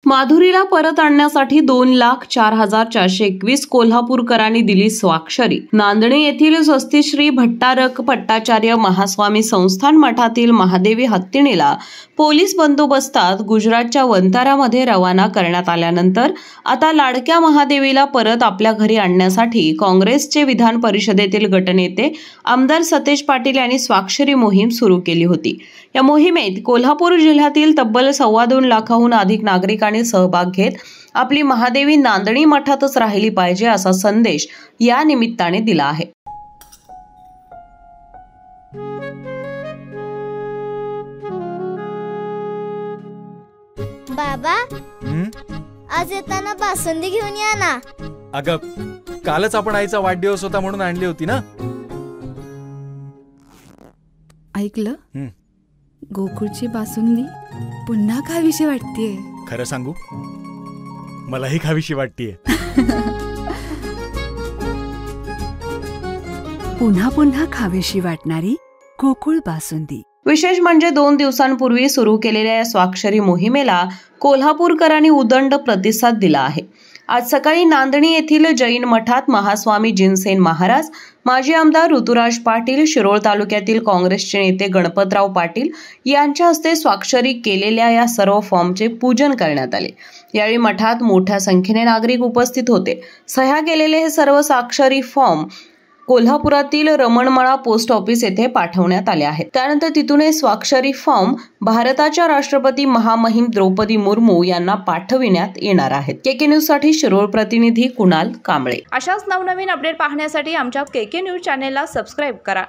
माधुरीला परत आणण्यासाठी 2,04,421 कोल्हापूरकरांनी दिली स्वाक्षरी. नांदणी येथील स्वस्तिश्री भट्टारक पट्टाचार्य महास्वामी संस्थान मठातील महादेवी हत्तीणीला पोलीस बंदोबस्तात गुजरातच्या वंतारामध्ये रवाना करण्यात आल्यानंतर आता लाडक्या महादेवीला परत आपल्या घरी आणण्यासाठी काँग्रेसचे विधान परिषदेतील गटनेते आमदार सतेज पाटील यांनी स्वाक्षरी मोहीम सुरू केली होती. या मोहिमेत कोल्हापूर जिल्ह्यातील तब्बल 2.25 लाखाहून अधिक नागरिकांनी सहभाग घेत आपली महादेवी नांदणी मठातच राहिली पाहिजे असा संदेश या निमित्ताने दिला आहे. बाबा, आज येताना बासुंदी घेऊन या ना. अगं, कालच आपण आईचा वाढदिवस होता म्हणून आणली होती ना. ऐकलं, गोकुळची बासुंदी पुन्हा खावीशी वाटतेय. खरं सांगू, मलाही खावीशी वाटतेय. पुन्हा पुन्हा खावीशी वाटणारी गोकुळ बासुंदी. विशेष म्हणजे 2 दिवसांपूर्वी सुरू केलेल्या या स्वाक्षरी मोहिमेला कोल्हापूरकरांनी उदंड प्रतिसाद दिला आहे. आज सकाळी नांदणी येथील जैन मठात महास्वामी जिनसेन महाराज, माजी आमदार ऋतुराज पाटील, शिरोळ तालुक्यातील काँग्रेसचे नेते गणपतराव पाटील यांच्या हस्ते स्वाक्षरी केलेल्या या सर्व फॉर्मचे पूजन करण्यात आले. यावेळी मठात मोठ्या संख्येने नागरिक उपस्थित होते. सह्या केलेले हे सर्व स्वाक्षरी फॉर्म कोल्हापुरातील रमणमळा पोस्ट ऑफिस येथे पाठवण्यात आले आहेत. त्यानंतर तिथून हे स्वाक्षरी फॉर्म भारताच्या राष्ट्रपती महामहिम द्रौपदी मुर्मू यांना पाठविण्यात येणार आहेत. केके न्यूज साठी शिरोळ प्रतिनिधी कुणाल कांबळे. अशाच नवनवीन अपडेट पाहण्यासाठी आमच्या केके न्यूज चॅनेलला सबस्क्राईब करा.